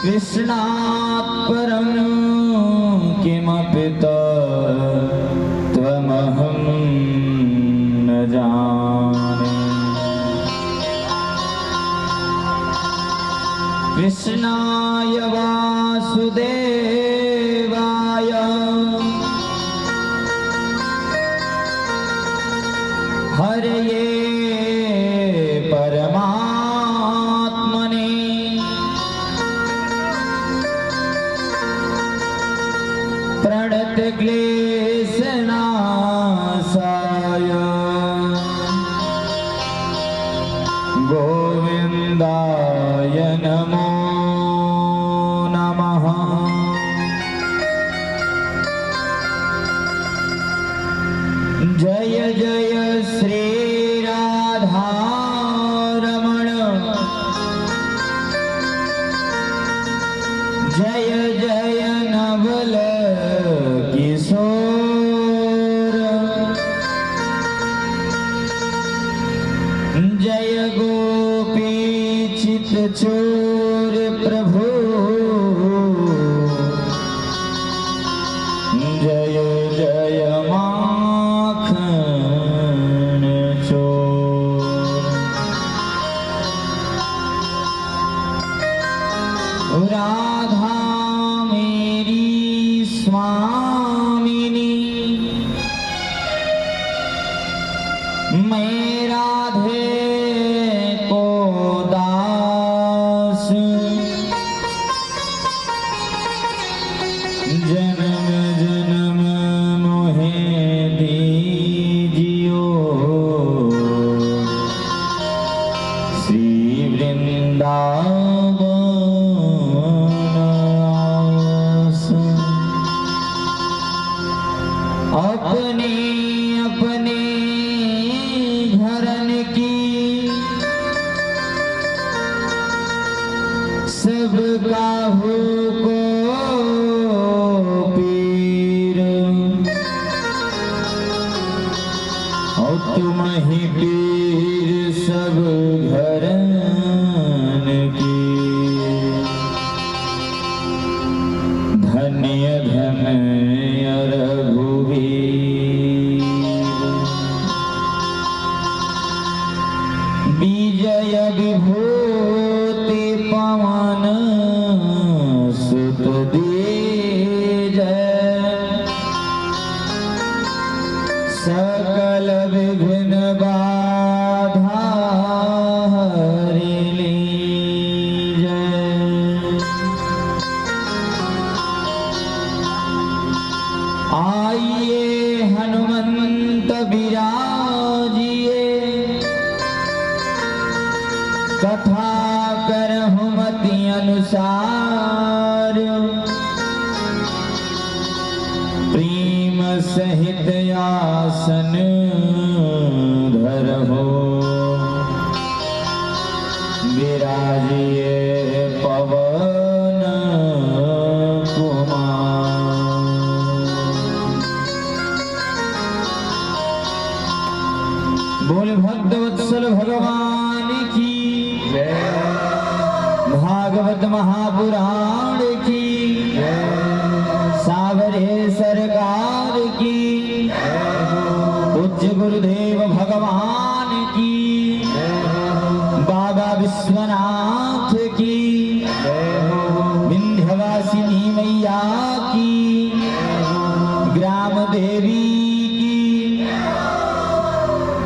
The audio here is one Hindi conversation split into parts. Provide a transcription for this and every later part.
कृष्णात् परं किमपि त्वमहं न जाने। कृष्णाय वासुदेवाय हरये परमात्मने प्रणतक्लेशनाशाय गोविन्दाय नमो नमः। जय जय श्री राधारमण, जय जय नवल किशोर, जय गोपी चित चोर प्रभु, जय जय माखन चोर। राधा मेरी स्वामिनी, मैं राधे को दास, जन्म जन्म मोहे दीजियो श्री वृंदावन आस। अपने अपने घरन की सब काहू को पीर, और तुम ही पीर सब घरन की। धन्य धन्य रघुवीर, विजय विभूति पवन सुत दीजय, सकल विघ्न बाधा हरि लीजय। आइए हनुमंत विराजिए, कथा करहु मति अनुसार, प्रेम सहित आसन धरहु, विराजिए पवन कुमार। बोल भक्तवत्सल भगवान की, भागवत महापुराण की, सावरे सरकार की, पूज्य गुरुदेव भगवान की, बाबा विश्वनाथ की, विंध्यवासिनी मैया की, ग्राम देवी की,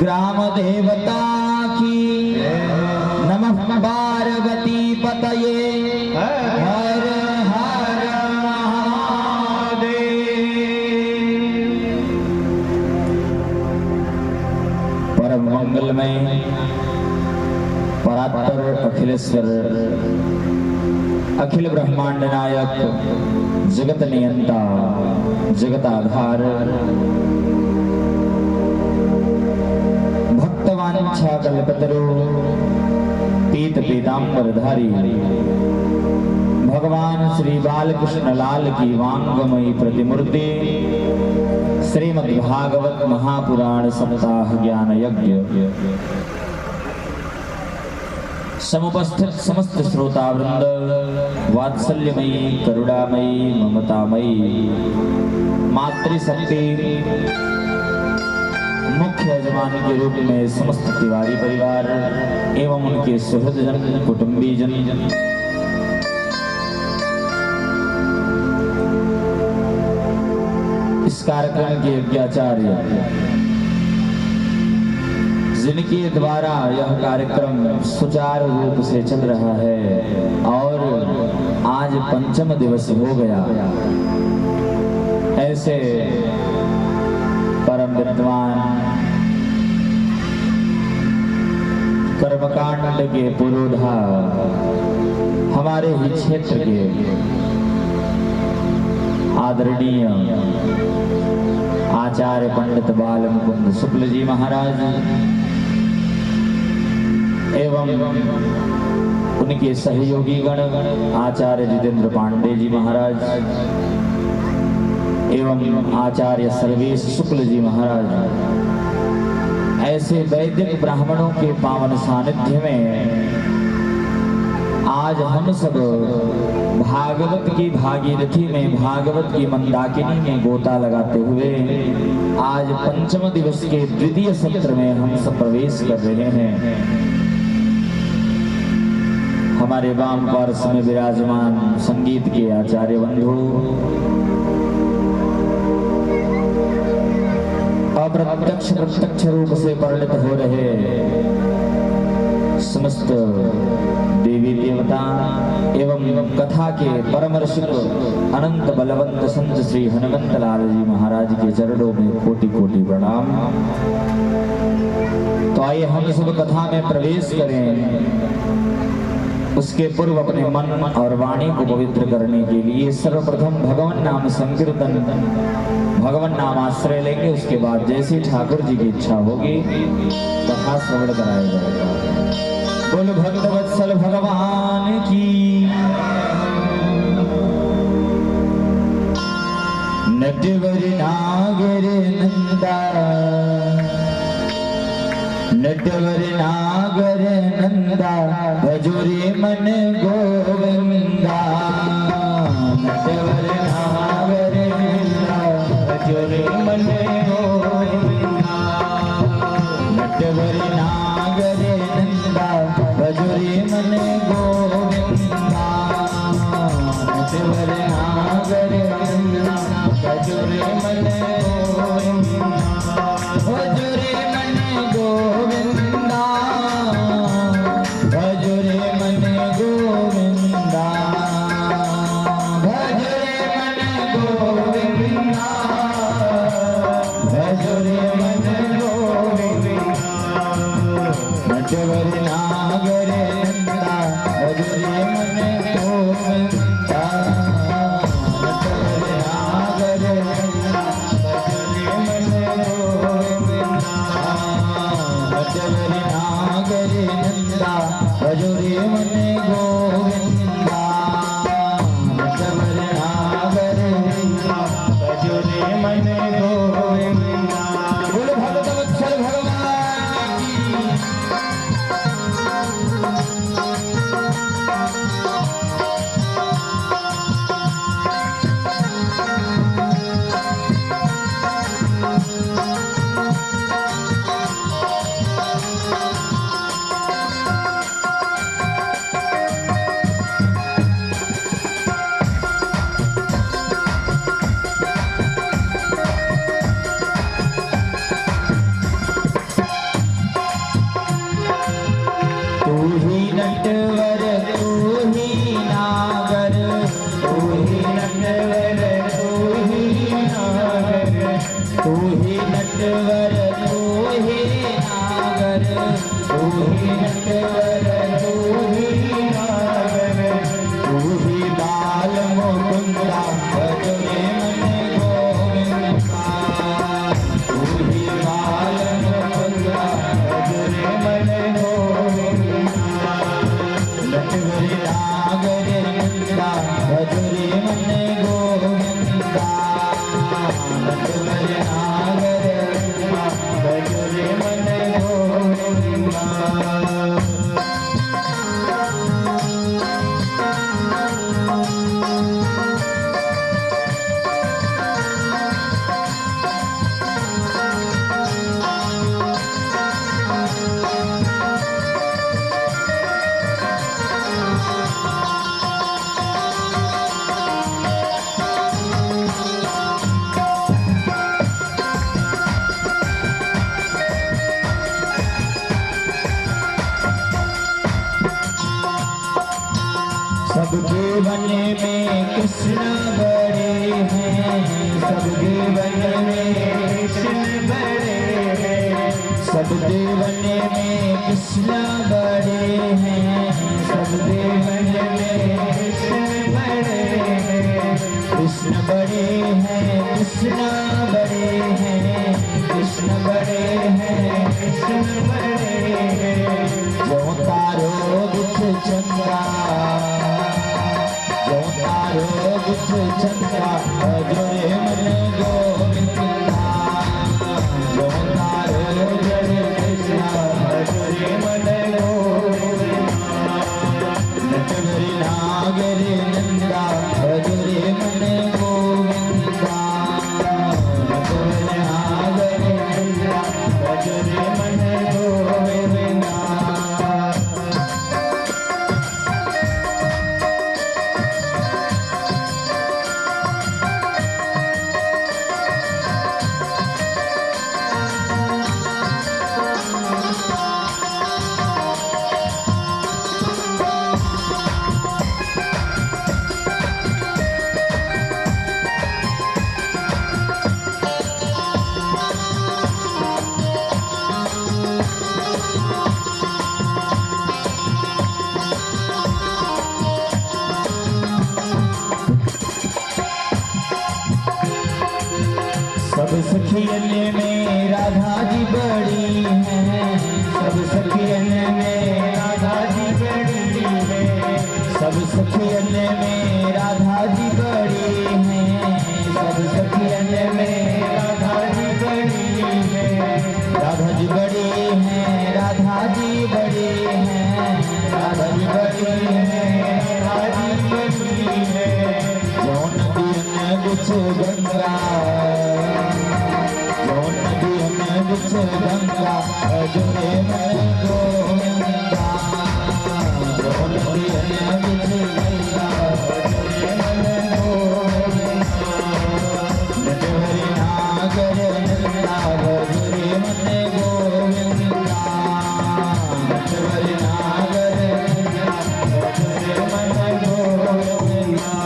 ग्राम देवता की। नमः पार्वती पतये हर हर महादेव। परम मंगलमय परात्पर अखिलेश्वर, अखिल ब्रह्मांड नायक, जगत नियंता, जगत आधार, भक्तवांछा कल्पतरु, पीत पीतांबरधारी भगवान श्री बालकृष्ण लाल की वांगमयी प्रतिमूर्ति, श्रीमद्भागवत महापुराण सप्ताह ज्ञान यज्ञ समुपस्थित समस्त श्रोतावृंद, वात्सल्यमयी करुणामयी ममतामयी मातृशक्ति मुख्य यजमान के रूप में समस्त तिवारी परिवार एवं उनके सुहृदजन कुटुंबीजन, इस कार्यक्रम के यज्ञाचार्य जिनके द्वारा यह कार्यक्रम सुचारू रूप से चल रहा है और आज पंचम दिवस हो गया, ऐसे परम विद्वान कर्मकांड के पुरोधा हमारे ही क्षेत्र के आदरणीय आचार्य पंडित बाल मुकुंद शुक्ल जी महाराज एवं उनके सहयोगी गण आचार्य जितेंद्र पांडे जी महाराज एवं आचार्य सर्वेश शुक्ल जी महाराज, ऐसे वैदिक ब्राह्मणों के पावन सानिध्य में आज हम सब भागवत की भागीरथी में, भागवत की मंदाकिनी में गोता लगाते हुए आज पंचम दिवस के द्वितीय सत्र में हम सब प्रवेश कर रहे हैं। हमारे वाम पार्श्व में विराजमान संगीत के आचार्य बंधु, अप्रत्यक्ष प्रत्यक्ष रूप से परिणत हो रहे समस्त देवी देवता एवं कथा के परम ऋषि अनंत बलवंत संत श्री हनुमंत लाल जी महाराज के चरणों में कोटि कोटि प्रणाम। तो आइए हम सब कथा में प्रवेश करें। उसके पूर्व अपने मन और वाणी को पवित्र करने के लिए सर्वप्रथम भगवान नाम संकीर्तन, भगवान नाम आश्रय लेंगे। उसके बाद जैसी ठाकुर जी की इच्छा होगी कथा श्रवण कराया जाएगा। बोल भक्त वत्सल भगवान की। नटवर नागर नंदा, नटवर नागर नंदा, भजोरे मन गोविंदा। नटवर नागर नंदा, भजोरे मन गोविंदा। नटवर नागर नंदा, भजोरे मन गोविंदा। नटवर नागर नंदा, भजोरे मन गोविंदा। भजोरे मन गोविंदा, भजोरे मन गोविंदा। भजोरे मन गोविंदा, भजोरे मन गोविंदा। नटवर नागर नंदा, भजोरे मन गोविंदा। नटवर नागर नंदा, भजोरे मन गोविंदा। नटवर नागर नंदा, भजोरे मन गोविंदा। नटवर नागर नंदा, भजोरे मन गोविंदा। बोलो भगत वत्सल भगवान की। सबके बने में कृष्ण बड़े हैं, सबके बने में कृष्ण बड़े हैं, सब देवने में कृष्ण बड़े हैं, सब देवने में कृष्ण बड़े हैं, कृष्ण बड़े हैं, कृष्ण बड़े हैं, कृष्ण बड़े हैं, कृष्ण बड़े हैं। जो तारो बुद्ध चंद्रा, जो तारो बुद्ध चंद्रा, जोरे मन गोविंदा, जो तारो जय कृष्णा, जोरे मन गोविंदा, नटवरी नागरी नंदा, जोरे मन गोविंदा, नटवरी नागरी नंदा, जोरे मन गोविंदा। सब सखियन में राधा जी बड़ी हैं, सब सखियन में राधा जी बड़ी हैं, सब सखियन में राधा जी बड़ी हैं, सब सखियन में राधा जी बड़ी हैं, राधा जी बड़ी हैं, राधा जी बड़ी हैं, राधा जी बड़ी हैं, राधा जी बड़ी हैं। जो नदियन बिच गंगा, बिच गंगा, जोरे मन गोविंदा, जो नदियन बिच गंगा, जोरे मन गोविंदा, नटवरी नागर नंदा, जोरे मन गोविंदा, नटवरी नागर नंदा, जोरे मन गोविंदा।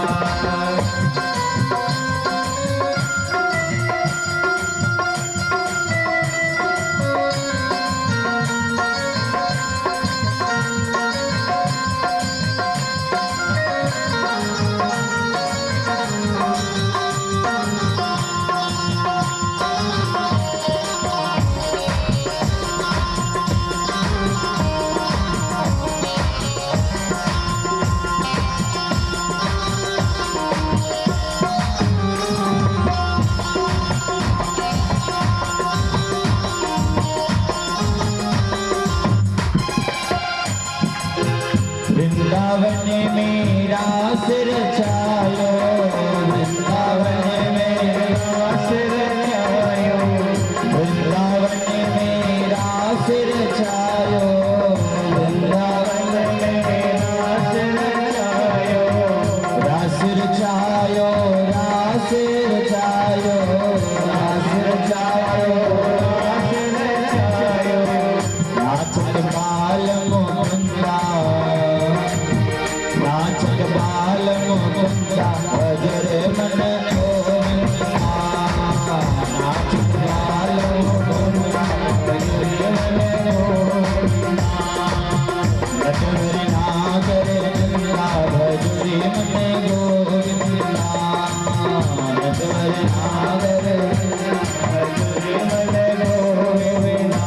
वृंदावन में रास रचायो, वृंदावन में रास रचायो, वृंदावन में रास रचायो, वृंदावन में रास रचायो, रास रचायो, रास रचायो, रास रचायो, रास रचायो, नाचत बाल मुकुंदा, नाचत बाल मुकुंदा, जोरे मन गोविंदा, नाचत बाल मुकुंदा, जोरे मन गोविंदा, नटवरी नागर नंदा, जोरे मन गोविंदा, नटवरी नागर नंदा, जोरे मन गोविंदा।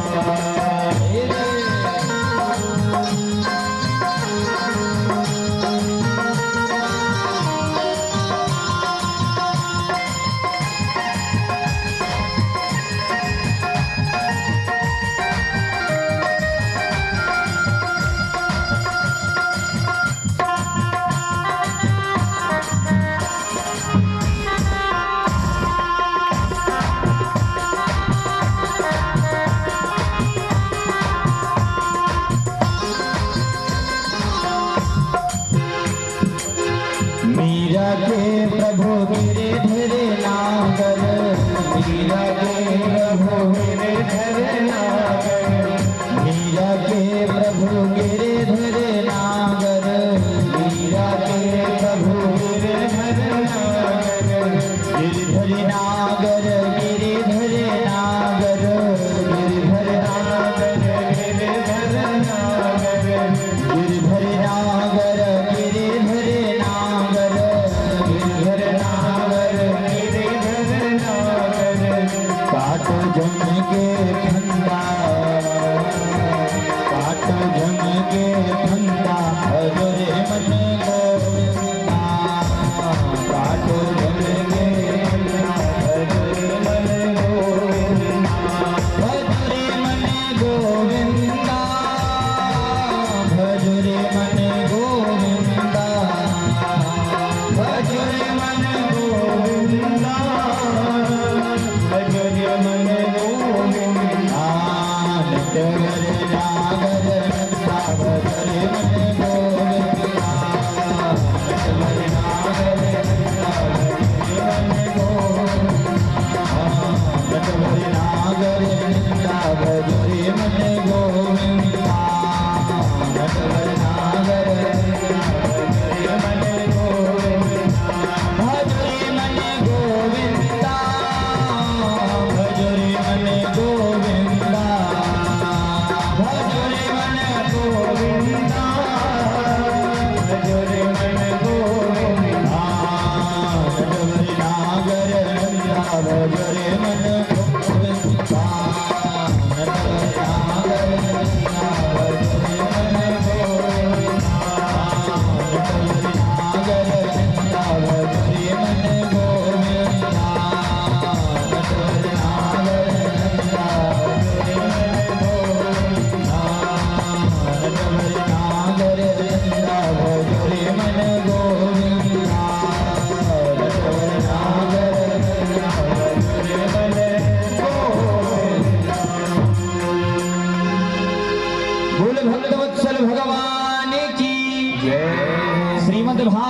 मीरा के प्रभु गिरिधर नागर, मीरा के प्रभु गिरिधर नागर, मीरा के प्रभु गिरिधर नागर, मीरा के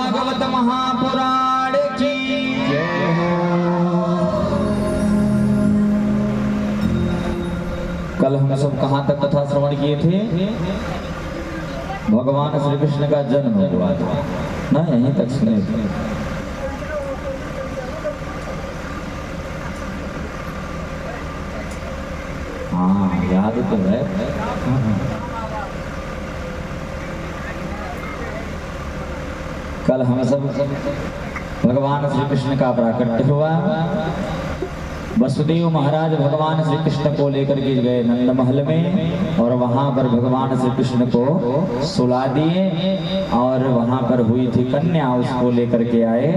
भागवत महापुराण की जय हो। कल हम सब कहाँ तक कथा श्रवण किए थे? भगवान श्री कृष्ण का जन्म हुआ था ना, यहीं तक सुने थे। हाँ याद तो है। कल हम सब भगवान श्री कृष्ण का प्राकट्य हुआ। वसुदेव महाराज भगवान श्री कृष्ण को लेकर के गए नंद महल में और वहां पर भगवान श्री कृष्ण को सुला दिए और वहां पर हुई थी कन्या, उसको लेकर के आए।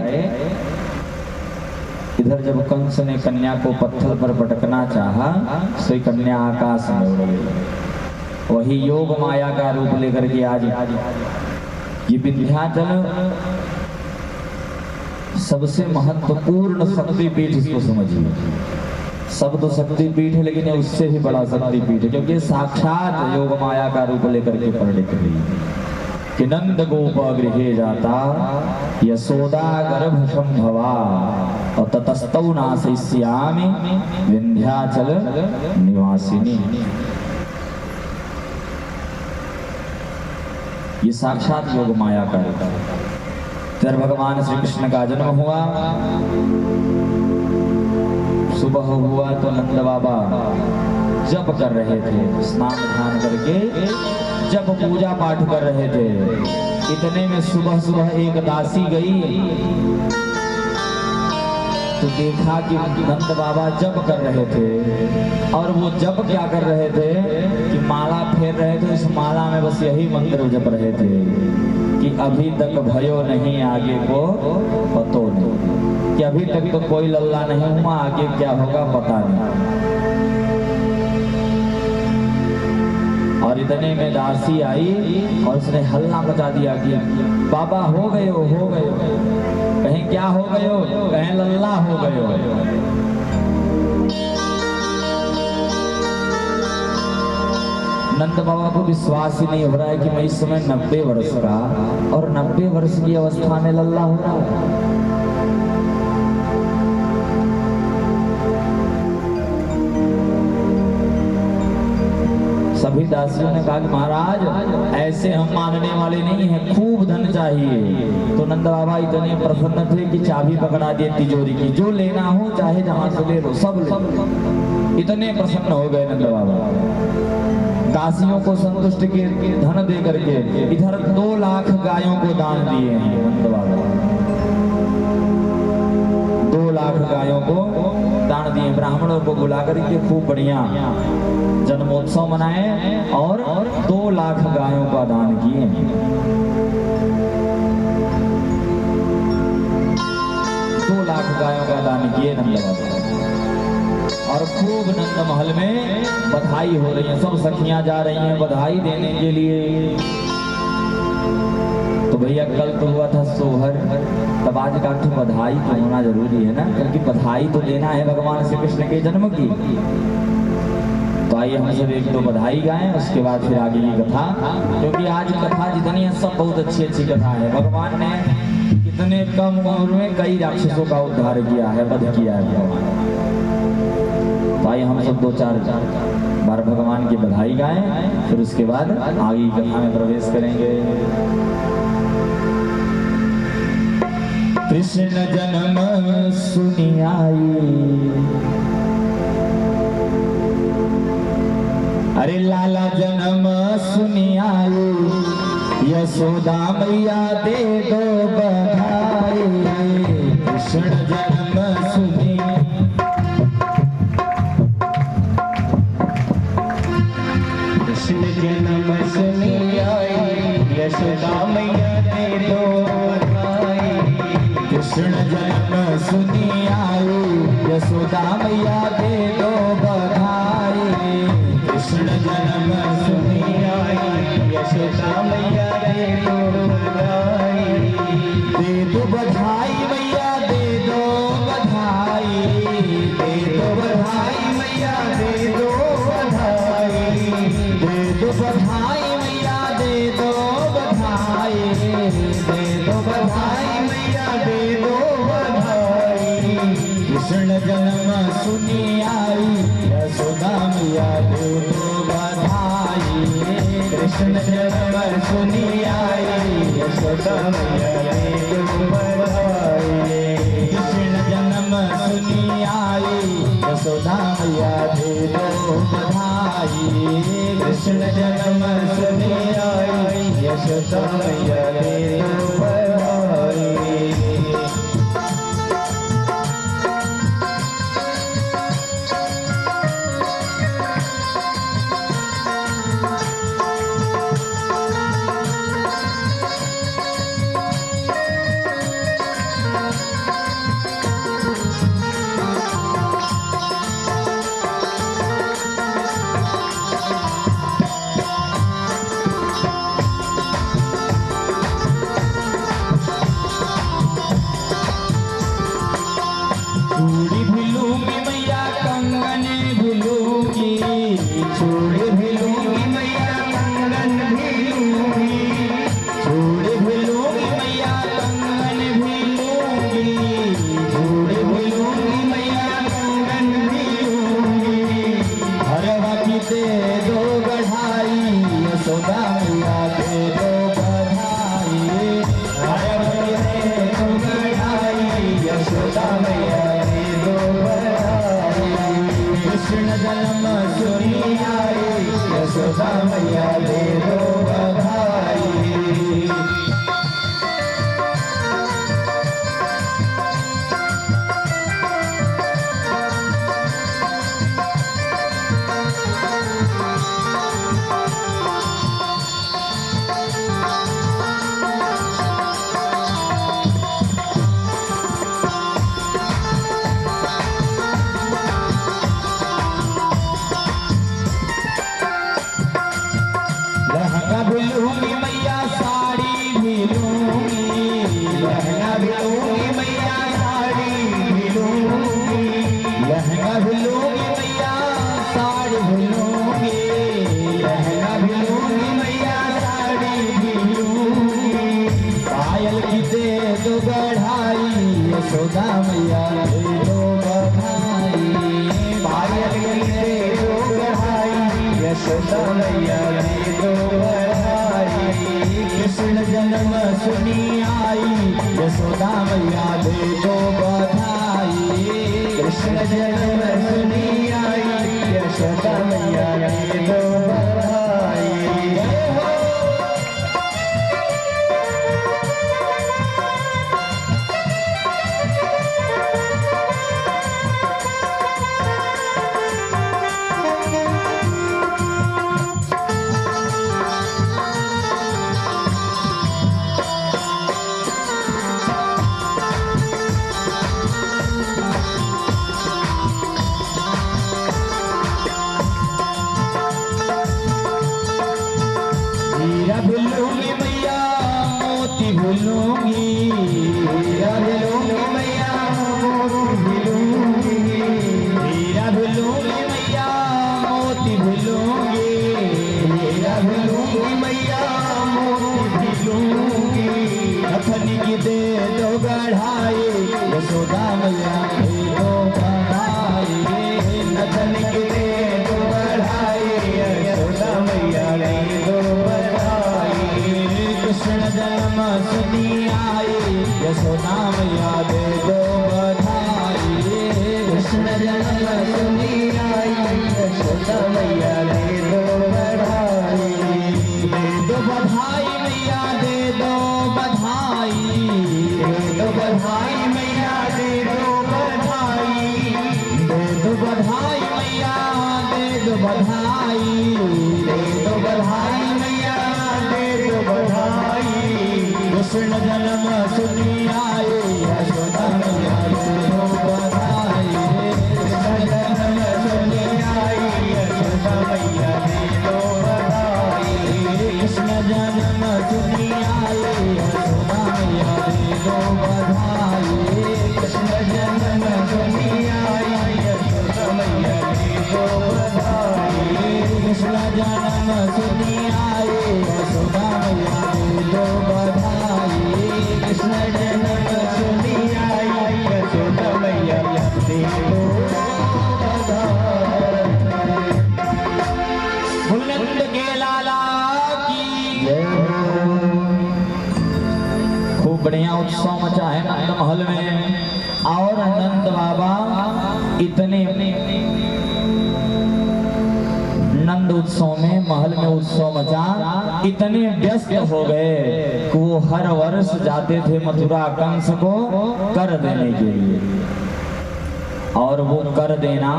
इधर जब कंस ने कन्या को पत्थर पर पटकना चाहा, तो कन्या आकाश में उड़ गई। वही योग माया का रूप लेकर के आज ये विंध्याचल सबसे महत्वपूर्ण शक्तिपीठ, इसको समझिए। सब तो शक्तिपीठ है, लेकिन उससे भी बड़ा शक्तिपीठ है, क्योंकि साक्षात योग माया का रूप लेकर के परिणित हुई। कि नंद गोप गृहे जाता यशोदा गर्भ संभवा और ततस्तौ नासयिष्यामि विंध्याचल निवासिनी। ये साक्षात योग माया का रूप है। जब भगवान श्री कृष्ण का जन्म हुआ, सुबह हुआ तो नंद बाबा जप कर रहे थे, स्नान ध्यान करके जब पूजा पाठ कर रहे थे। इतने में सुबह सुबह एक दासी गई तो देखा कि नंद बाबा जप कर रहे थे। और वो जप क्या कर रहे थे कि माला फेर रहे थे। उस माला में बस यही मंत्र जप रहे थे कि अभी तक भयो नहीं, आगे को पतो नहीं। कि अभी तक तो कोई लल्ला नहीं हुआ, आगे क्या होगा पता नहीं। और इतने में दासी आई और उसने हल्ला मचा दिया कि बाबा हो गए हो, हो गए हो। कहीं क्या हो गए हो? कहीं लल्ला हो गए हो। नंद बाबा को विश्वास ही नहीं हो रहा है कि मैं इस समय 90 वर्ष का और 90 वर्ष की अवस्था में लल्ला हो रहा है। सभी दासियों ने कहा कि महाराज ऐसे हम मानने वाले नहीं हैं, खूब धन चाहिए। तो नंद बाबा इतने प्रसन्न थे कि चाबी पकड़ा दिए तिजोरी की, जो लेना हो चाहे जहां से ले लो, सब ले। इतने प्रसन्न हो गए नंद बाबा। दासियों को संतुष्ट के धन दे करके इधर 2 लाख गायों को दान दिए हैं नंद बाबा। 2 लाख गायों को दान दिए। ब्राह्मणों को बुला करके खूब बढ़िया जन्मोत्सव मनाए और 2 लाख गायों का दान किए। 2 लाख गायों का दान किए नंद बाबा। और खूब नंद महल में बधाई हो रही है, सब सखियां जा रही हैं बधाई देने के लिए। तो भैया कल तो हुआ था सोहर, तब आज का तो बधाई तो होना जरूरी है ना, क्योंकि बधाई तो देना है भगवान श्री कृष्ण के जन्म की। तो आइए हम सब 1-2 बधाई गाएं, उसके बाद फिर आगे की कथा। क्योंकि आज कथा जितनी है सब बहुत अच्छी अच्छी कथा है। भगवान ने कितने कम उम्र में कई राक्षसों का उद्धार किया है, वध किया है भगवान। तो आइए हम सब 2-4 बार भगवान की बधाई गाएं, फिर उसके बाद आगे की कथा में प्रवेश करेंगे। कृष्ण जन्म सुनि आई, अरे लाला जन्म सुनि आई, यशोदा मैया दे दो बधाई। कृष्ण जन्म सुनि, कृष्ण जन्म सुनि आई, यशोदा मैया दे दो बधाई। कृष्ण जन्म सुनि आई, यशोदा मैया दे दो बधाई। कृष्ण जन्म सुनि आई, यशोदा मैया दे दो बधाई। दे दो बधाई मैया दे दो बधाई, दे दो बधाई मैया दे दो बधाई। दे दो बधाई मैया दे दो बधाई, दे दो बधाई कृष्ण जन्म सुनी आई यशोदा मैया दे दो बधाई। कृष्ण जन्म सुनी आई यशोदा मैया दे दो बधाई। कृष्ण जन्म सुनी आई यशोदा मैया दे दो बधाई। चूड़ी भी लूंगी मैया कंगन भी लूंगी। चूड़ी भी लूंगी मैया कंगन भी लूंगी। चूड़ी भी लूंगी मैया कंगन भी लूंगी। चूड़ी भी लूंगी मैया कंगन भी लूंगी। हरवा की दे दो गढ़ाई यशोदा मैया दे दो बधाई। हरवा की दे दो गढ़ाई यशोदा मैया दे दो बधाई। कृष्ण जन्म सुनी आई यशोदा मैया दे दो बधाई। लहंगा भी लूंगी मैया साड़ी भी लूंगी। लहंगा भी लूंगी मैया साड़ी भी लूंगी। लहंगा भी लूंगी मैया साड़ी भी लूंगी। लहंगा भी लूंगी मैया साड़ी भी लूंगी। पायल की दे दो गढ़ाई यशोदा मैया दे दो बधाई। पायल की दे दो गढ़ाई यशोदा मैया दे दो बधाई। कृष्ण जन्म सुनी आई यशोदा मैया दे दो बधाई। कृष्ण जन्म सुनी आई यशोदा मैया दे दो बधाई। हीरा भी लूंगी मैया मोती भी लूंगी। हीरा भी लूंगी मैया मोती भी लूंगी। हीरा भी लूंगी मैया मोती भी लूंगी। हीरा भी लूंगी मैया मोती भी लूंगी। नथनी की दे दो गढ़ाई यशोदा मैया दे दो बधाई। नथन की दे दो बधाई यशोदा मैया दे दो बधाई। कृष्ण जन्म सुनी आई यशोदा मैया दे दो बधाई। कृष्ण जन्म सुनी आई यशोदा मैया दे दो बधाई। दे दो बधाई मैया दे दो बधाई। दे दो बधाई मैया दे दो बधाई। दे दो बधाई मैया दे दो बधाई। दे दो बधाई मैया दे दो बधाई। कृष्ण जन्म सुनी आई यशोदा मैया दे दो बधाई। कृष्ण जन्म सुनी आई यशोदा मैया दे दो बधाई। कृष्ण जन्म सुनी आई यशोदा मैया दे दो बधाई। मचा है नंद महल में। और नंद बाबा इतने नंद उत्सव में, महल में उत्सव मचा, इतने व्यस्त हो गए कि वो हर वर्ष जाते थे मथुरा कंस को कर देने के लिए, और वो कर देना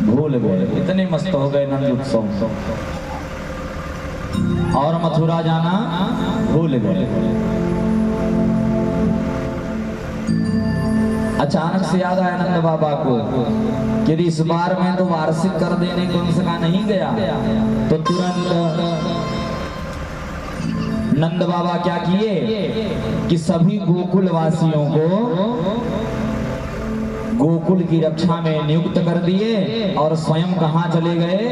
भूल गए। इतने मस्त हो गए नंद उत्सव और मथुरा जाना भूल गए। अचानक से याद आया नंद बाबा को कि इस बार में तो वार्षिक कर देने कंस का नहीं गया। तो तुरंत नंद बाबा क्या किए कि सभी गोकुल वासियों को गोकुल की रक्षा में नियुक्त कर दिए और स्वयं कहां चले गए,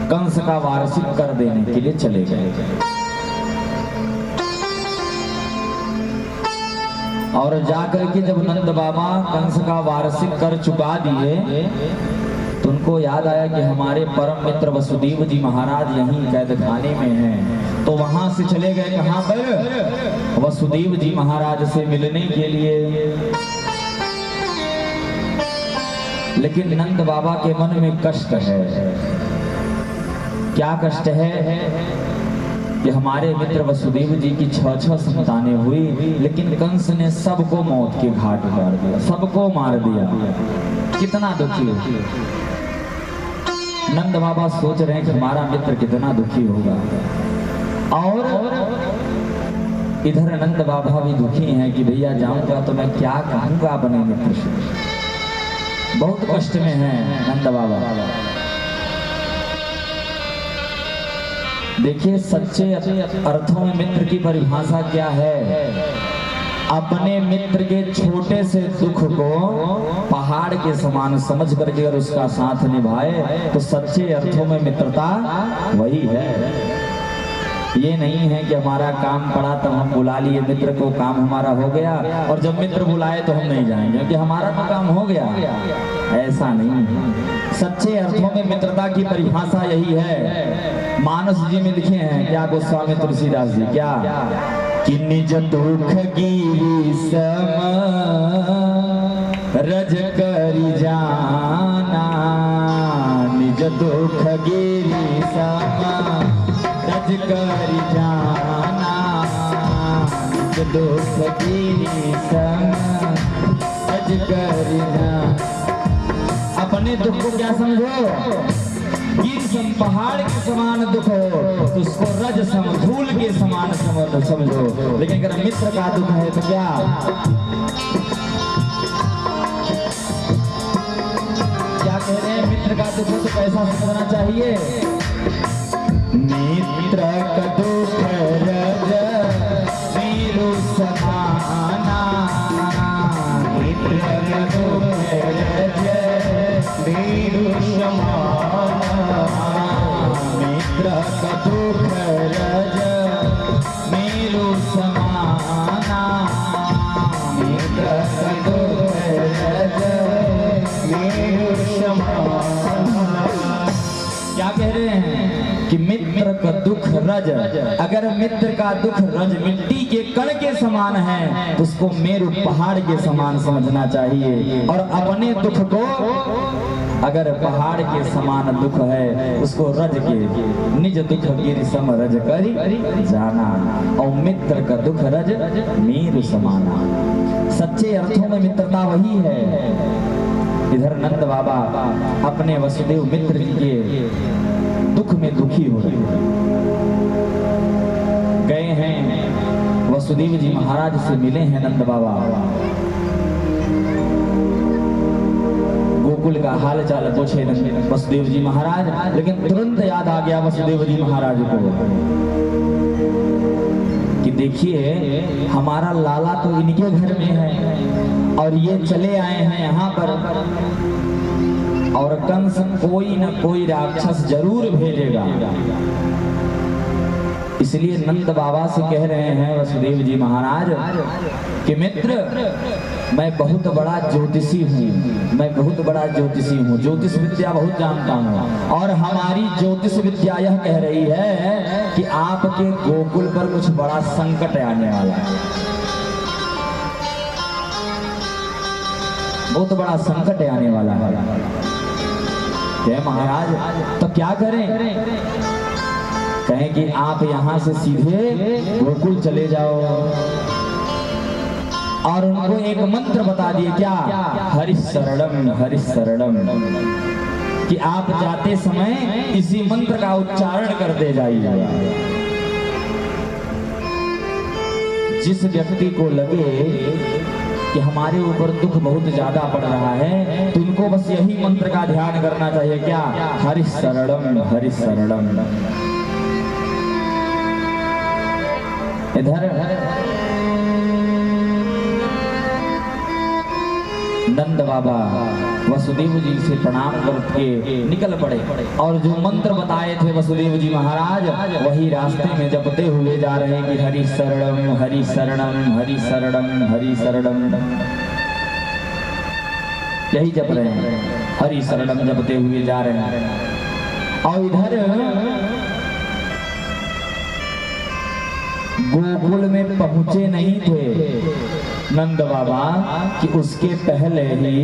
कंस का वार्षिक कर देने के लिए चले गए। और जाकर के जब नंद बाबा कंस का वार्षिक कर चुका दिए तो उनको याद आया कि हमारे परम मित्र वसुदेव जी महाराज यहीं कैद खाने में हैं। तो वहां से चले गए कहां पर, वसुदेव जी महाराज से मिलने के लिए। लेकिन नंद बाबा के मन में कष्ट है। क्या कष्ट है कि हमारे मित्र वसुदेव जी की 6 संतानें हुई, लेकिन कंस ने सबको मौत के घाट उतार दिया, सबको मार दिया। कितना दुखी हो। नंद बाबा सोच रहे हैं कि हमारा मित्र कितना दुखी होगा। और इधर नंद बाबा भी दुखी हैं कि भैया जाऊंगा तो मैं क्या कहूंगा अपने मित्र से। बहुत कष्ट में है नंद बाबा। देखिए सच्चे अर्थों में मित्र की परिभाषा क्या है। अपने मित्र के छोटे से दुख को पहाड़ के समान समझ करके अगर उसका साथ निभाए तो सच्चे अर्थों में मित्रता वही है। ये नहीं है कि हमारा काम पड़ा तब हम बुला लिए मित्र को, काम हमारा हो गया और जब मित्र बुलाए तो हम नहीं जाएंगे क्योंकि हमारा तो काम हो गया। ऐसा नहीं है। सच्चे अर्थों में मित्रता की परिभाषा यही है। मानस जी में लिखे हैं क्या, गोस्वामी तुलसीदास जी, क्या कि निज दुख गिरी सम रज करी जाना, निज दुख गिरी सम रज करी जाना, निज दुख गिरी सम रज करी जाना। अपने दुख को क्या समझो, गिर सम पहाड़ के समान दुख हो तो उसको रज सम धूल के समान समझो। लेकिन अगर मित्र का दुख है तो क्या, क्या कह रहे हैं, मित्र का दुख हो तो कैसा समझना चाहिए। मित्र का दुख रज वीरु समाना, मित्र का दुख रज वीरु समाना, मित्र का दुख रज वीरु समाना, मित्र का दुख रज वीरु समाना। क्या कह रहे हैं कि मित्र का दुख रज, अगर मित्र का दुख रज मिट्टी के कण के समान है तो उसको मेरु पहाड़ के समान समझना चाहिए। और अपने दुख को अगर पहाड़ के समान दुख है उसको रज के निज दुख गिर सम रज करी जाना, और मित्र का दुख रज मेरु समाना। सच्चे अर्थों में मित्रता वही है। इधर नंद बाबा अपने वसुदेव मित्र जी के दुख में दुखी हो रहे गए हैं। वसुदेव जी महाराज से मिले हैं नंद बाबा, गोकुल का हाल चाल पूछे वसुदेव जी महाराज। लेकिन तुरंत याद आ गया वसुदेव जी महाराज को कि देखिए हमारा लाला तो इनके घर में है और ये चले आए हैं यहाँ पर, और कंस कोई न कोई राक्षस जरूर भेजेगा। इसलिए नंद बाबा से कह रहे हैं वसुदेव जी महाराज कि मित्र, मैं बहुत बड़ा ज्योतिषी हूँ, मैं बहुत बड़ा ज्योतिषी हूँ, ज्योतिष विद्या बहुत जानता हूँ, और हमारी ज्योतिष विद्या यह कह रही है कि आपके गोकुल पर कुछ बड़ा संकट आने वाला है। बहुत बड़ा संकट आने वाला है। जय महाराज तो क्या करें? कहें कि आप यहाँ से सीधे गोकुल चले जाओ और उनको एक मंत्र बता दिए, क्या? हरिशरणम हरिशरणम, कि आप जाते समय इसी मंत्र का उच्चारण करते जाइए। जिस व्यक्ति को लगे कि हमारे ऊपर दुख बहुत ज्यादा पड़ रहा है तो उनको बस यही मंत्र का ध्यान करना चाहिए, क्या? हरिशरणम हरिशरणम। इधर नंद बाबा वसुदेव जी से प्रणाम करके निकल पड़े और जो मंत्र बताए थे वसुदेव जी महाराज वही रास्ते में जपते हुए जा रहे हैं कि हरि शरणम हरि शरणम हरि शरणम हरि शरणम, यही जप रहे हैं, हरि शरणम जपते हुए जा रहे हैं। और इधर गोकुल में पहुंचे नहीं थे नंद बाबा कि उसके पहले ही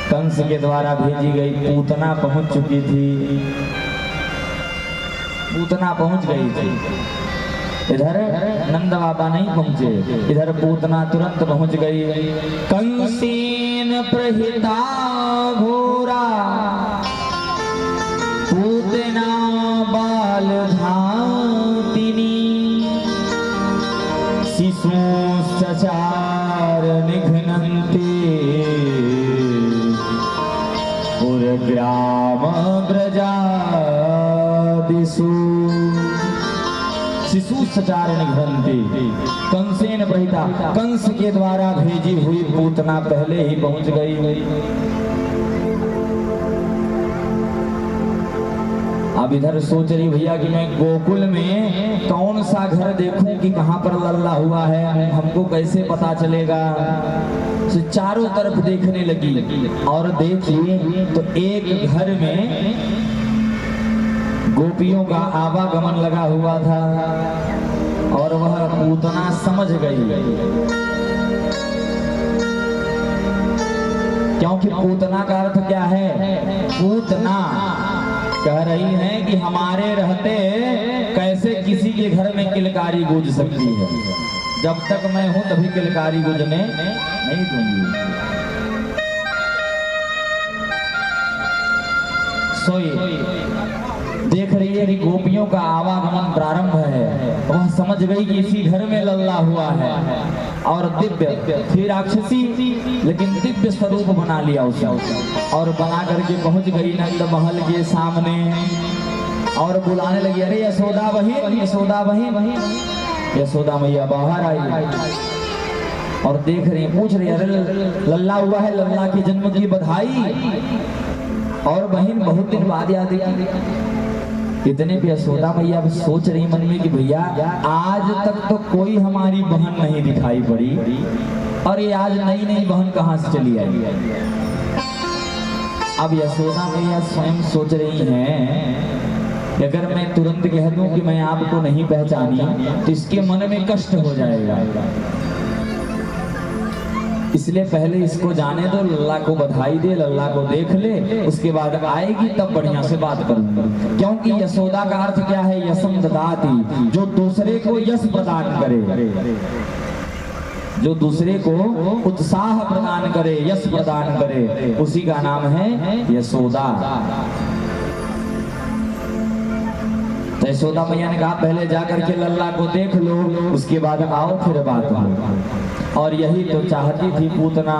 कंस के द्वारा भेजी गई पूतना पहुंच चुकी थी, पूतना पहुंच गई थी। इधर नंद बाबा नहीं पहुंचे, इधर पूतना तुरंत पहुंच गई। कंसेन प्रहिता घोरा पूतना बाल धातिनी शिशुश्चचार निघ्नन्ते पुरग्राम ब्रजादिषु। शिशुश्चचार निघ्नन्ते, कंसेन प्रहिता, कंस के द्वारा भेजी हुई पूतना पहले ही पहुंच गई। अब इधर सोच रही भैया कि मैं गोकुल में कौन सा घर देखूं कि कहां पर लल्ला हुआ है, हमको कैसे पता चलेगा। तो चारों तरफ देखने लगी और देखी तो एक घर में गोपियों का आवागमन लगा हुआ था और वह पूतना समझ गई, क्योंकि पूतना का अर्थ क्या है? पूतना कह रही हैं कि हमारे रहते कैसे किसी के घर में किलकारी गूंज सकती है, जब तक मैं हूं तभी किलकारी गूंजने नहीं दूंगी। सोई देख रही है कि गोपियों का आवागमन प्रारंभ है, वह समझ गई कि इसी घर में लल्ला हुआ है और दिव्य फिर राक्षसी लेकिन दिव्य स्वरूप बना लिया उसने और बना करके पहुंच गई नंद महल के सामने और बुलाने लगी, अरे यशोदा बहन यशोदा बहन। यशोदा मैया बाहर आई और देख रही पूछ रही, अरे लल्ला हुआ है, लल्ला के जन्म की बधाई। और बहन बहुत दिन बाद याद आई। इतने पे यशोदा मैया सोच रही मन में कि भैया आज तक तो कोई हमारी बहन नहीं दिखाई पड़ी और ये आज नई नई बहन कहां से चली आई। अब यशोदा मैया स्वयं सोच रही हैं अगर मैं तुरंत कह दूं कि मैं आपको नहीं पहचानी तो इसके मन में कष्ट हो जाएगा, इसलिए पहले इसको जाने दो, लल्ला को बधाई दे, लल्ला को देख ले, उसके बाद आएगी तब बढ़िया से बात करूंगी। क्योंकि यशोदा का अर्थ क्या है? यशम ददाति, जो दूसरे को यश प्रदान करे, जो दूसरे को उत्साह प्रदान करे, यश प्रदान करे, उसी का नाम है यशोदा। तो यशोदा मैया ने कहा पहले जाकर के लल्ला को देख लो, उसके बाद आओ फिर बात हो। और यही तो चाहती थी पूतना।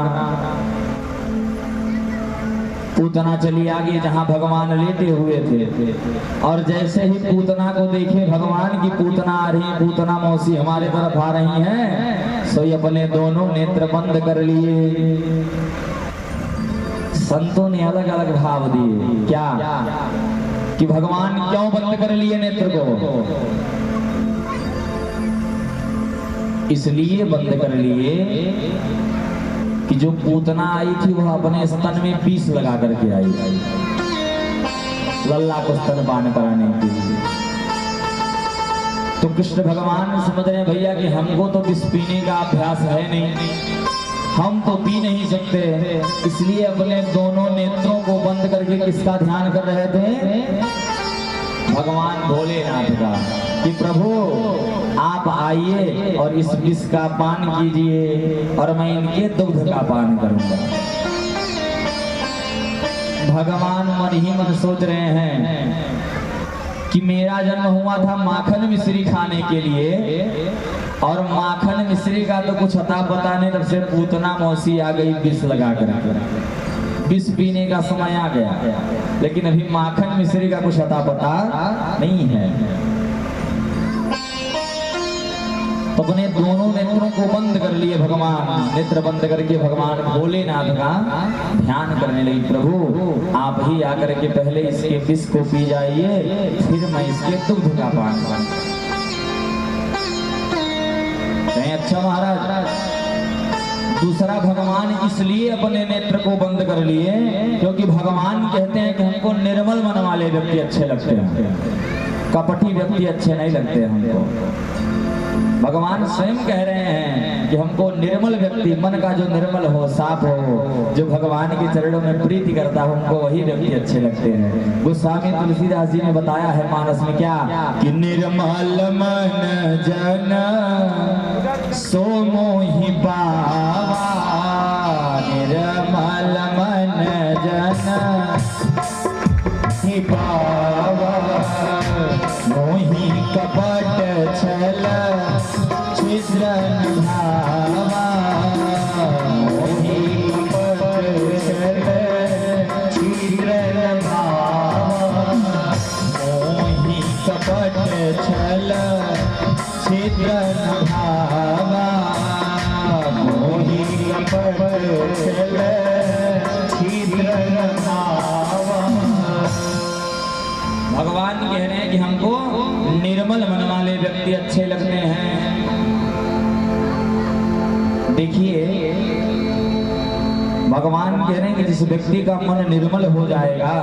पूतना चली आगे जहां भगवान लेटे हुए थे और जैसे ही पूतना को देखे भगवान की पूतना आ रही, पूतना मौसी हमारे तरफ आ रही हैं, सो अपने दोनों नेत्र बंद कर लिए। संतों ने अलग अलग भाव दिए, क्या कि भगवान क्यों बंद कर लिए नेत्र को? इसलिए बंद कर लिए कि जो पूतना आई थी वह अपने स्तन में पीस लगा करके आई लल्ला को स्तनपान कराने के लिए। तो कृष्ण भगवान समझ रहे हैं भैया कि हमको तो विष पीने का अभ्यास है नहीं, हम तो पी नहीं सकते, इसलिए अपने दोनों नेत्रों को बंद करके किसका ध्यान कर रहे थे? भगवान भोलेनाथ का, कि प्रभु आप आइए और इस विष का पान कीजिए और मैं इनके दुग्ध का पान करूंगा। भगवान मन ही मन सोच रहे हैं कि मेरा जन्म हुआ था माखन मिश्री खाने के लिए, और माखन मिश्री का तो कुछ अता पता नहीं, तब से पूतना मौसी आ गई विष लगा कर, विष पीने का समय आ गया, लेकिन अभी माखन मिश्री का कुछ अता पता नहीं है। तो अपने दोनों नेत्रों को बंद कर लिए भगवान, नेत्र बंद करके भगवान भोलेनाथ का ध्यान करने लगे। प्रभु आप ही आकर के पहले इसके विष को पी जाइए, फिर मैं इसके दुग्ध का पान करूंगा। अच्छा महाराज, दूसरा भगवान इसलिए अपने नेत्र को बंद कर लिए क्योंकि भगवान कहते हैं कि हमको निर्मल मन वाले व्यक्ति अच्छे लगते हैं, कपटी व्यक्ति अच्छे नहीं लगते हमको। भगवान स्वयं कह रहे हैं कि हमको निर्मल व्यक्ति, मन का जो निर्मल हो, साफ हो, जो भगवान के चरणों में प्रीति करता हो, हमको वही व्यक्ति अच्छे लगते हैं। गोस्वामी तुलसीदास जी ने बताया है मानस में क्या, कि निर्मल मन जन सो मोहि पावा, निर्मल मन जन ही पावा, मोहि कपट छल छिद्र भावा, मोहि कपट छल छिद्र भावा, मोहि कपट छल छिद्र भावा, मोहि कपट छल छिद्र भावा। भगवान कह रहे हैं कि हमको निर्मल मन वाले व्यक्ति अच्छे लगते हैं। देखिए भगवान कह रहे हैं कि जिस व्यक्ति का मन निर्मल हो जाएगा,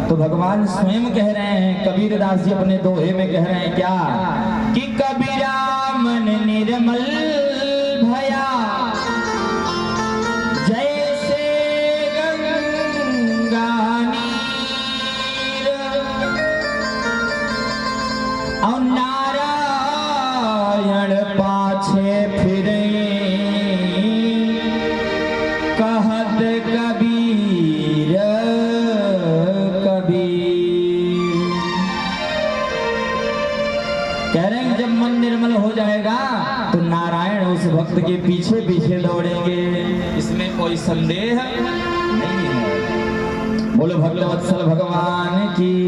तो भगवान स्वयं कह रहे हैं, कबीर दास जी अपने दोहे में कह रहे हैं क्या, कि कबीरा मन निर्मल भया, जैसे गंगा नीर, और नारायण पाछे फिरे, कहत कबीर कबीर। कह रहे हैं जब मन निर्मल हो जाएगा तो नारायण उस भक्त के पीछे पीछे दौड़ेंगे, इसमें कोई संदेह नहीं है। बोलो भक्तवत्सल भगवान की।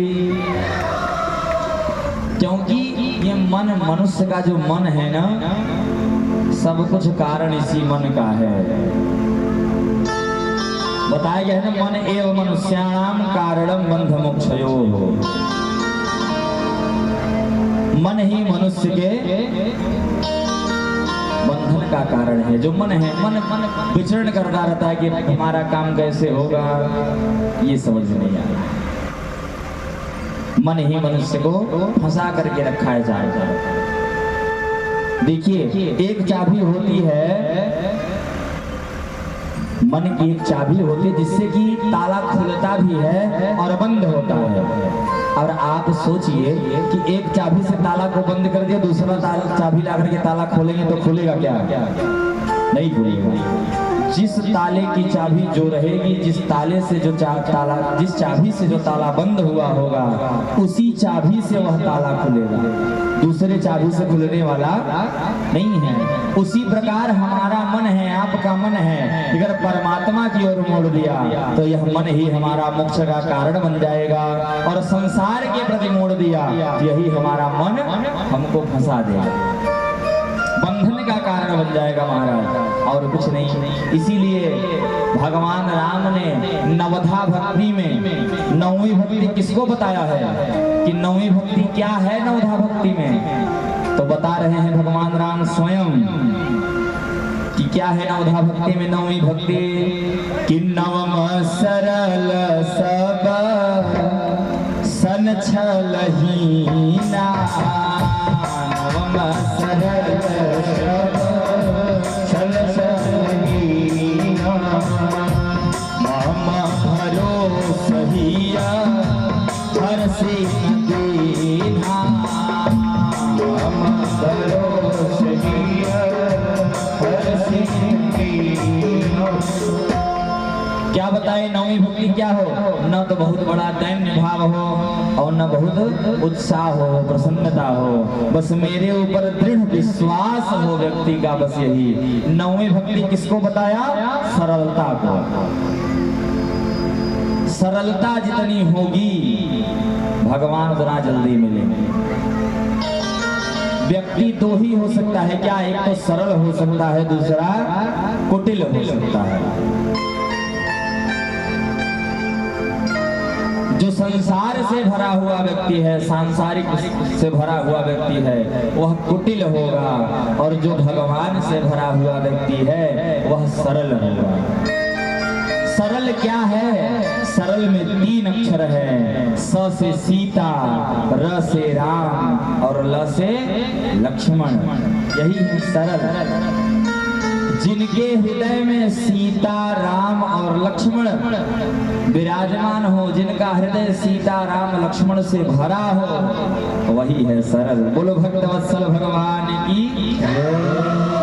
क्योंकि ये मन, मनुष्य का जो मन है ना, सब कुछ कारण इसी मन का है। बताया गया है ना, मन एव मनुष्याणाम कारणम बंध मोक्षयो। मन ही मनुष्य के बंधन का कारण है। जो मन है, मन विचरण करता रहता है कि हमारा काम कैसे होगा, ये समझ नहीं आ रहा। मन ही मनुष्य को फंसा करके रखा है जाएगा। देखिए एक चाबी होती है, मन की एक चाबी होती है जिससे कि ताला खुलता भी है और बंद होता है। और आप सोचिए कि एक चाबी से ताला को बंद कर दिया, दूसरा चाबी ला करके ताला खोलेंगे तो खुलेगा क्या? नहीं खुलेगा। जिस ताले की चाबी जो रहेगी, जिस ताले से जो ताला, जिस चाबी से जो ताला बंद हुआ होगा, उसी चाबी से वह ताला खुलेगा, दूसरे चाबी से खुलने वाला नहीं है। उसी प्रकार हमारा मन है, आपका मन है, अगर परमात्मा की ओर मोड़ दिया तो यह मन ही हमारा मोक्ष का कारण बन जाएगा, और संसार के प्रति मोड़ दिया यही हमारा मन हमको फंसा देगा, बंधन का कारण बन जाएगा महाराज, और कुछ नहीं। इसीलिए भगवान राम ने नवधा भक्ति में नौवीं भक्ति किसको बताया है कि नौवीं भक्ति क्या है? नवधा भक्ति में तो बता रहे हैं भगवान राम स्वयं कि क्या है नवधा भक्ति में नौवीं भक्ति, कि नवम सरल सब सन छलहीना, नवम सरल सब छल छलहीना, क्या बताए नौवीं भक्ति क्या हो? न तो बहुत बड़ा दैन्य भाव हो और न बहुत उत्साह हो, प्रसन्नता हो, बस मेरे ऊपर दृढ़ विश्वास हो व्यक्ति का, बस यही। नौवीं भक्ति किसको बताया? सरलता को। सरलता जितनी होगी भगवान उतना जल्दी मिलेंगे। व्यक्ति दो ही हो सकता है क्या? एक तो सरल हो सकता है, दूसरा कुटिल हो सकता है। जो संसार से भरा हुआ व्यक्ति है, सांसारिक से भरा हुआ व्यक्ति है, वह कुटिल होगा, और जो भगवान से भरा हुआ व्यक्ति है वह सरल होगा। सरल क्या है? सरल में 3 अक्षर है, स से सीता, र से राम और ल से लक्ष्मण। यही है सरल। जिनके हृदय में सीता, राम और लक्ष्मण विराजमान हो, जिनका हृदय सीता, राम, लक्ष्मण से भरा हो, वही है सरल। बोलो भक्तवत्सल भगवान की।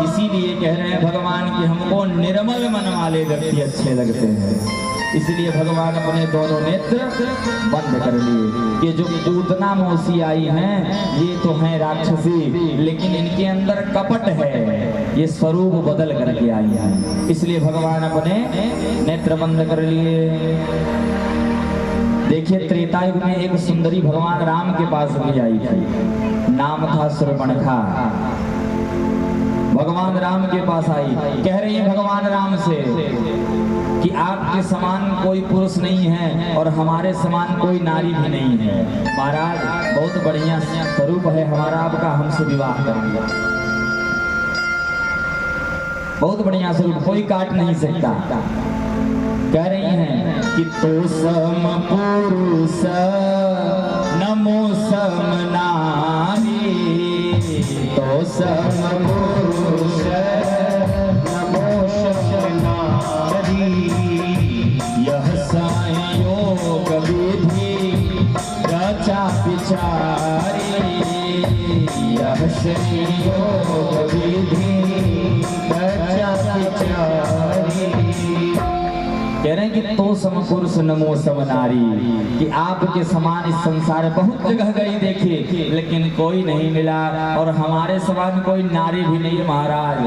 इसीलिए कह रहे हैं भगवान कि हमको निर्मल मन वाले व्यक्ति अच्छे लगते हैं। इसलिए भगवान अपने दोनों नेत्र बंद कर लिए। ये जो पूतना मौसी आई हैं, ये तो हैं राक्षसी, लेकिन इनके अंदर कपट है, ये स्वरूप बदल करके आई है। इसलिए भगवान अपने नेत्र बंद कर लिए। देखिए त्रेता युग में एक सुंदरी भगवान राम के पास भी आई थी, नाम था शूर्पणखा। भगवान राम के पास आई, कह रही है भगवान राम से कि आपके समान कोई पुरुष नहीं है और हमारे समान कोई नारी भी नहीं है। महाराज बहुत बढ़िया स्वरूप है हमारा, आपका हमसे विवाह कर दिया। बहुत बढ़िया स्वरूप, कोई काट नहीं सकता। कह रही हैं कि तो सम पुरुष नमो सम नारी, तो सम पुरुष नमो सम नारी, यह संयोग विधि रचा विचारी, यह संयोग विधि रचा विचारी। कह रहे हैं कि तो सम पुरुष नमो सम नारी, कि आपके समान इस संसार बहुत जगह गई देखी, लेकिन कोई नहीं मिला, और हमारे समान कोई नारी भी नहीं महाराज।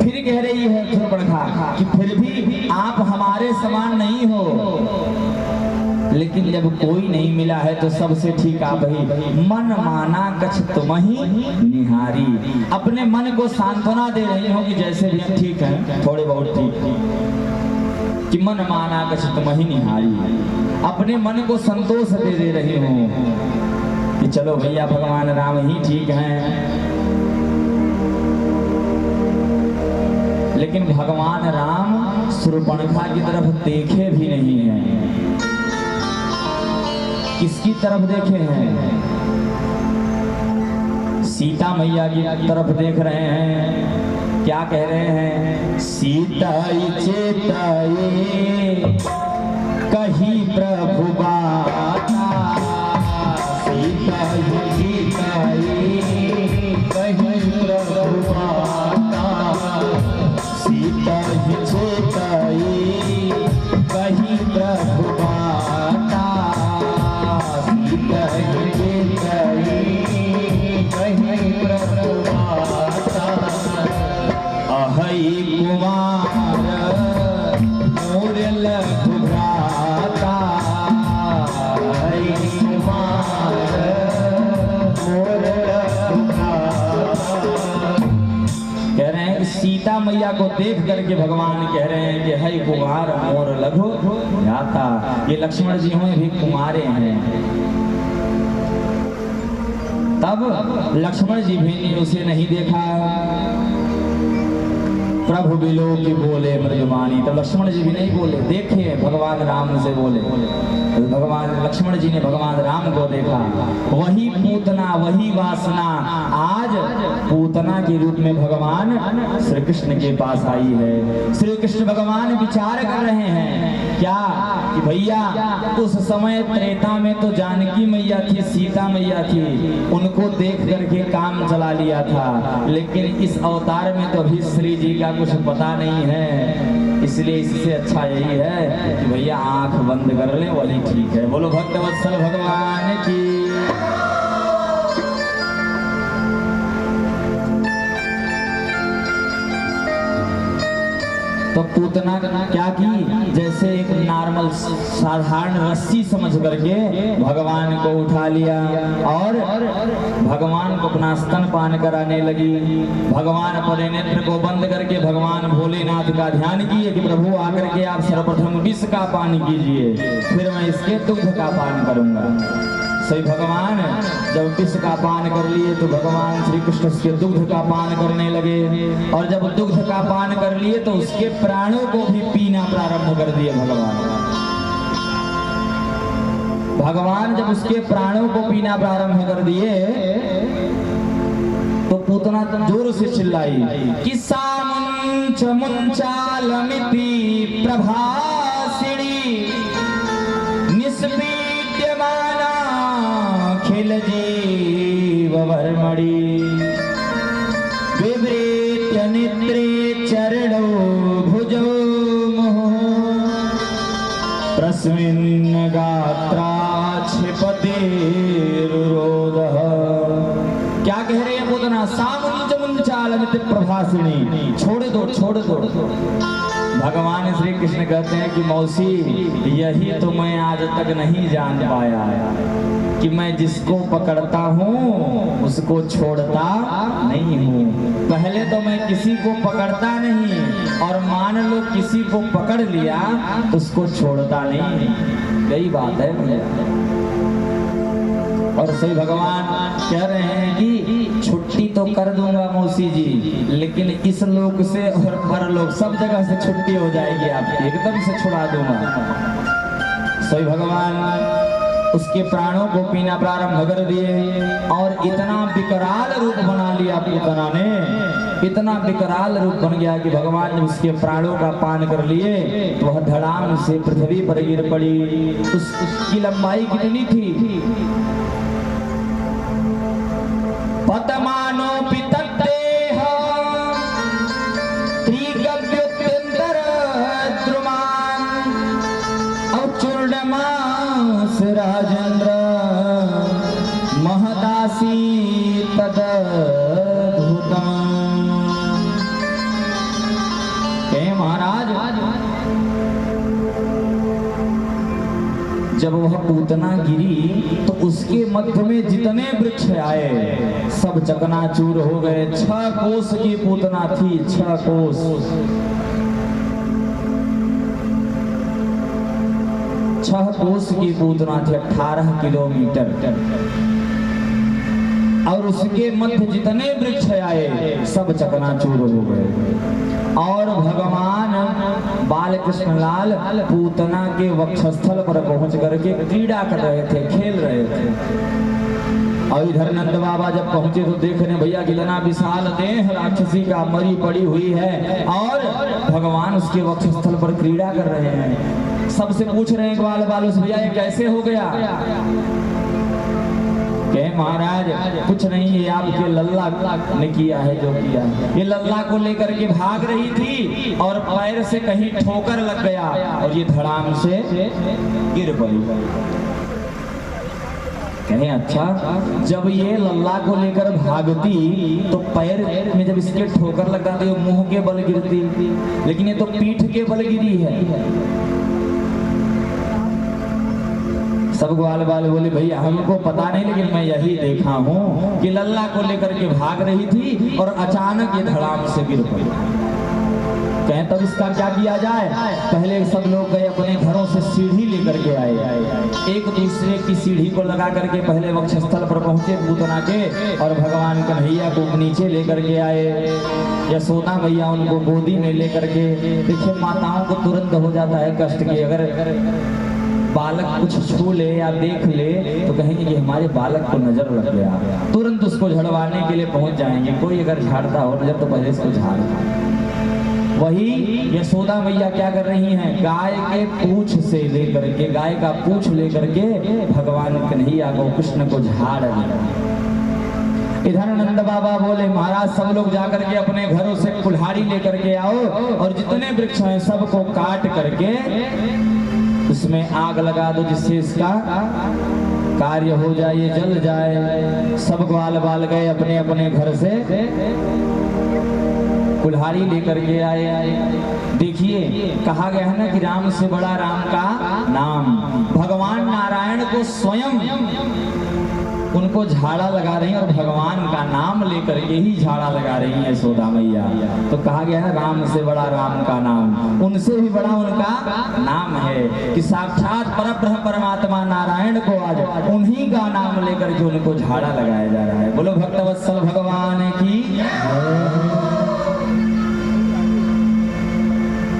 फिर कह रही है शूर्पणखा कि फिर भी आप हमारे समान नहीं हो, लेकिन जब कोई नहीं मिला है तो सबसे ठीक आप ही। मन माना कछ तुमहि निहारी, अपने मन को सांत्वना दे रही हो कि जैसे भी ठीक है, थोड़े बहुत ठीक, कि मन माना कछ तुमहि निहारी, अपने मन को संतोष दे रही हो कि चलो भैया भगवान राम ही ठीक हैं। लेकिन भगवान राम शूर्पणखा की तरफ देखे भी नहीं हैं। किसकी तरफ देखे हैं? सीता मैया की तरफ देख रहे हैं। क्या कह रहे हैं? सीताई चेताई कही प्रभु बाता, सीताई चेताई कही प्रभु बाता, सीताई चेताई कही प्रभु बाता, अहै कुमार मोर लघु भ्राता, अहै कुमार मोर लघु भ्राता। कह रहे हैं सीता मैया को देख करके भगवान कह रहे हैं कि है कुमार मोर लघु भ्राता। ये लक्ष्मण जी हों भी कुमारे हैं। तब लक्ष्मण जी भी ने उसे नहीं देखा। प्रभु बिलो की बोले मृदुवाणी, तो लक्ष्मण जी भी नहीं बोले, देखे भगवान राम से बोले। तो भगवान लक्ष्मण जी ने भगवान राम को देखा। वही पूतना, वही वासना आज पूतना के रूप में भगवान श्री कृष्ण के पास आई है। श्री कृष्ण भगवान विचार कर रहे हैं क्या कि भैया उस समय त्रेता में तो जानकी मैया थी, सीता मैया थी, उनको देख करके काम चला लिया था, लेकिन इस अवतार में तो अभी श्री जी का कुछ पता नहीं है, इसलिए इससे अच्छा यही है कि भैया आंख बंद कर ले, वही ठीक है। बोलो भक्तवत्सल भगवान की। तो पूतना क्या की, जैसे एक नॉर्मल साधारण रस्सी समझ करके भगवान को उठा लिया और भगवान को अपना स्तनपान कराने लगी। भगवान अपने नेत्र को बंद करके भगवान भोलेनाथ का ध्यान किए कि प्रभु आकर के आप सर्वप्रथम विष का पान कीजिए, फिर मैं इसके दुग्ध का पान करूंगा। सही भगवान जब विष का पान कर लिए तो भगवान श्री कृष्ण उसके दुग्ध का पान करने लगे, और जब दुग्ध का पान कर लिए तो उसके प्राणों को भी पीना प्रारंभ कर दिए। भगवान जब उसके प्राणों को पीना प्रारंभ कर दिए तो पूतना जोर से चिल्लाई कि सामुंच मुंचालमिति प्रभासिणी निस्पीड्यमाना खिल जीव वर्मणि विवृत्य नेत्रे चरणो भुजो प्रस्मिन् गात्रा क्षिपते रुरोधः। क्या कह रहे हैं पूतना? सामुंच मुंचालमिति प्रभासिणी, छोड़ दो छोड़ दो। भगवान श्री कृष्ण कहते हैं कि मौसी यही तो मैं आज तक नहीं जान पाया कि मैं जिसको पकड़ता हूँ उसको छोड़ता नहीं हूँ। पहले तो मैं किसी को पकड़ता नहीं, और मान लो किसी को पकड़ लिया तो उसको छोड़ता नहीं। यही बात है भैया। और सही भगवान कह रहे हैं कि छुट्टी तो कर दूंगा मौसी जी, लेकिन इस लोक से और परलोक सब जगह से छुट्टी हो जाएगी आपकी, एकदम से छुड़ा दूंगा। सही भगवान उसके प्राणों को पीना प्रारंभ कर दिए और इतना विकराल रूप बना लिया पूतना ने, इतना विकराल रूप बन गया कि भगवान जब उसके प्राणों का पान कर लिए तो वह धड़ाम से पृथ्वी पर गिर पड़ी। उसकी लंबाई कितनी थी? पतमानो पितत्तेह त्रिगव्युत्यंतर द्रुमान औचूर्णमास राजेंद्र महदासी तदद्भुतम्। हे महाराज, जब वह पूतना गिरी तो उसके मध्य में जितने वृक्ष आए सब चकनाचूर हो गए। 6 कोस की पूतना थी, 6 कोस। 6 कोस की पूतना थी, 18 किलोमीटर। और उसके मध्य जितने वृक्ष आए सब चकनाचूर हो गए। और भगवान बाल कृष्ण लाल पूतना के वक्षस्थल पर पहुंच करके क्रीड़ा कर रहे थे, खेल रहे थे। और इधर नंद बाबा जब पहुंचे तो देख रहे भैया कितना विशाल देह राक्षसी का मरी पड़ी हुई है, और भगवान उसके वक्षस्थल पर क्रीड़ा कर रहे हैं। सबसे पूछ रहे हैं ग्वाल बालूस, भैया ये कैसे हो गया? कहे महाराज कुछ नहीं, ये आपके लल्ला ने किया है जो किया है। ये लल्ला को लेकर के भाग रही थी और पैर से कहीं ठोकर लग गया और ये धड़ाम से गिर पड़ी। कहे अच्छा, जब ये लल्ला को लेकर भागती तो पैर में जब इसके ठोकर लगा तो मुंह के बल गिरती, लेकिन ये तो पीठ के बल गिरी है। सब ग्वाल बाल बोले भैया हमको पता नहीं, लेकिन मैं यही देखा हूँ कि लल्ला को लेकर के भाग रही थी और अचानक ये धड़ाम से गिर पड़ी। कहें तब इसका क्या किया जाए? पहले सब लोग गए अपने घरों से सीढ़ी लेकर के आए, एक दूसरे की सीढ़ी को लगा करके पहले वक्षस्थल पर पहुंचे पूतना के, और भगवान कन्हैया को नीचे लेकर के आए। यशोदा मैया उनको गोदी में लेकर के, देखिए माताओं को तुरंत हो जाता है कष्ट की, अगर बालक कुछ छू ले या देख ले तो कहेंगे कि हमारे बालक को नजर लग गया, तुरंत उसको झड़वाने के लिए पहुंच जाएंगे। कोई अगर झाड़ता हो नजर तो पहले इसको झाड़। वही यशोदा मैया क्या कर रही हैं? गाय के पूंछ से लेकर के, गाय का पूंछ लेकर के भगवान कन्हैया को, कृष्ण को झाड़ रही। इधर नंद बाबा बोले महाराज सब लोग जाकर के अपने घरों से कुल्हाड़ी लेकर के आओ और जितने वृक्ष हैं सबको काट करके उसमें आग लगा दो, जिससे इसका कार्य हो जाए, ये जल जाए। सब ग्वाल बाल गए अपने अपने घर से कुल्हाड़ी लेकर के आए। देखिए कहा गया है ना कि राम से बड़ा राम का नाम। भगवान नारायण को स्वयं उनको झाड़ा लगा रही हैं और भगवान का नाम लेकर के ही झाड़ा लगा रही हैं यशोदा मैया। तो कहा गया है राम से बड़ा राम का नाम, उनसे भी बड़ा उनका नाम है कि साक्षात परब्रह्म परमात्मा नारायण को आज उन्हीं का नाम लेकर के उनको झाड़ा लगाया जा रहा है। बोलो भक्तवत्सल भगवान की।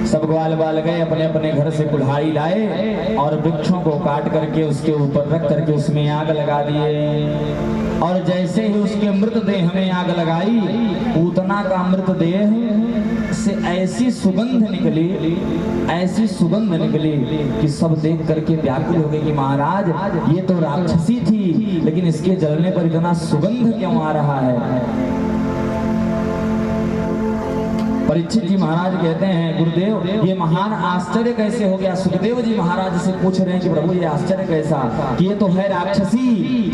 सब ग्वाल बाल गए अपने अपने घर से कुल्हाड़ी लाए और वृक्षों को काट करके उसके ऊपर रख करके उसमें आग लगा दिए। और जैसे ही उसके मृतदेह में आग लगाई, पूतना का मृतदेह से ऐसी सुगंध निकली, ऐसी सुगंध निकली कि सब देख करके व्याकुल हो गए कि महाराज ये तो राक्षसी थी, लेकिन इसके जलने पर इतना सुगंध क्यों आ रहा है। परीक्षित जी महाराज कहते हैं गुरुदेव ये महान आश्चर्य कैसे हो गया। सुखदेव जी महाराज से पूछ रहे हैं कि प्रभु ये आश्चर्य कैसा, कि ये तो है राक्षसी,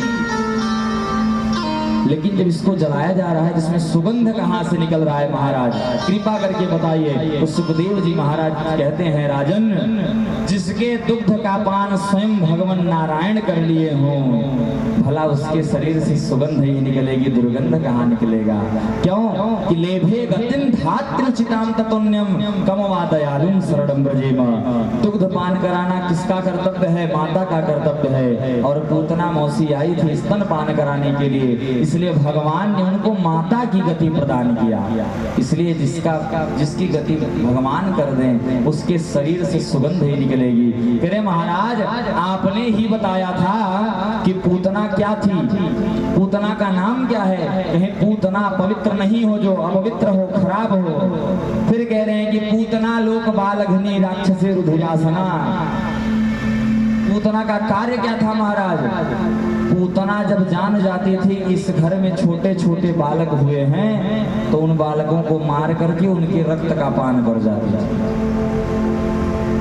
लेकिन जब इसको जलाया जा रहा है जिसमें सुगंध कहां से निकल रहा है महाराज, कृपा करके बताइए। तो सुखदेव जी महाराज कहते हैं राजन, जिसके दुग्ध का पान स्वयं भगवान नारायण कर लिए हों, भला उसके शरीर से सुगंध ही निकलेगी, दुर्गंध कहाँ निकलेगा। क्यों कि लेभे गतिम धात्र चिताम ततुन्यम कमवा दयालुम शरणम ब्रजेम। दुग्ध पान कराना किसका कर्तव्य है, माता का कर्तव्य है। और पूतना मौसी आई थी स्तन पान कराने के लिए, इसलिए भगवान ने उनको माता की गति प्रदान किया। इसलिए जिसकी गति भगवान कर दें उसके शरीर से सुगंध ही निकलेगी। कह महाराज आपने ही बताया था कि पूतना क्या थी, पूतना का नाम क्या है। कहीं पूतना पवित्र नहीं हो जो अपवित्र हो, खराब हो। फिर कह रहे हैं कि पूतना लोक बालघनी राक्षसी रुधिरासना। पूतना का कार्य क्या था महाराज। पूतना जब जान जाती थी इस घर में छोटे छोटे बालक हुए हैं, तो उन बालकों को मार करके उनके रक्त का पान कर जाती थी।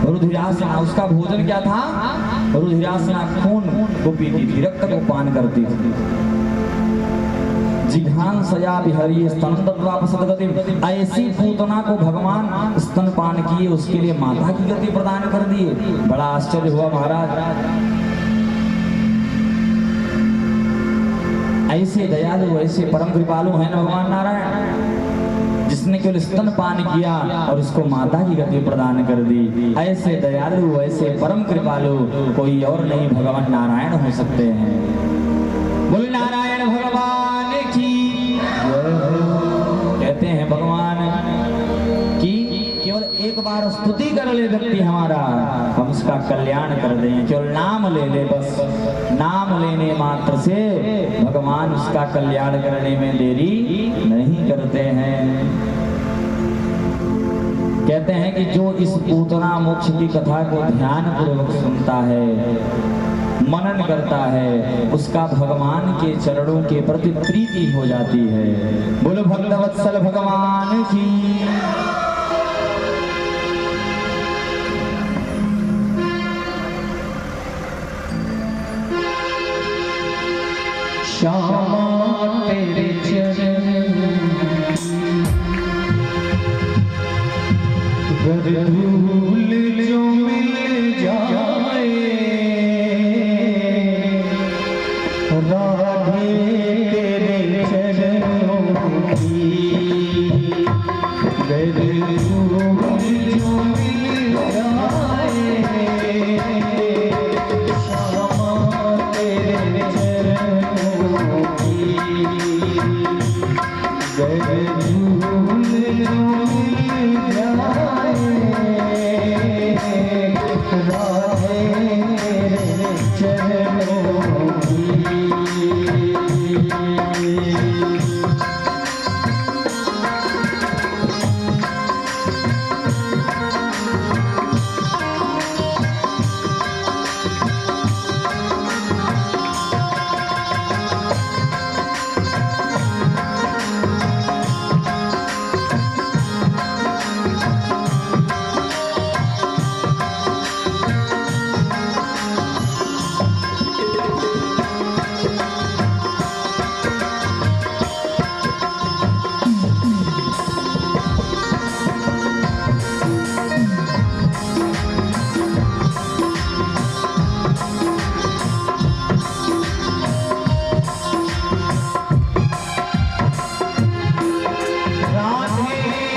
रुधिरासना उसका भोजन क्या था, रुधिरासना खून को पीती थी, रक्त को पान करती थी। जिघान सया बिहरी स्तन गति, ऐसी पूतना को भगवान स्तन पान किए, उसके लिए माता की गति प्रदान कर दिए। बड़ा आश्चर्य हुआ महाराज। ऐसे दयालु ऐसे परम कृपालु हैं भगवान नारायण, जिसने केवल स्तन पान किया और उसको माता की गति प्रदान कर दी। ऐसे दयालु ऐसे परम कृपालु कोई और नहीं भगवान नारायण हो सकते हैं। बोल नारायण भगवान की। कहते हैं भगवान की केवल एक बार स्तुति कर ले व्यक्ति हमारा, हम उसका कल्याण कर दें। केवल नाम ले ले, बस नाम लेने मात्र से भगवान उसका कल्याण करने में देरी नहीं करते हैं। कहते हैं कि जो इस पूतना मोक्ष की कथा को ध्यान पूर्वक सुनता है, मनन करता है, उसका भगवान के चरणों के प्रति प्रीति हो जाती है। बोलो भक्तवत्सल भगवान की। श्यामा तेरे चरण धूल जो मिल जाए, राधे तेरे चरणों की धूल जो मिल जाए, श्यामा तेरे चरणों की धूल जो मिल जाए। है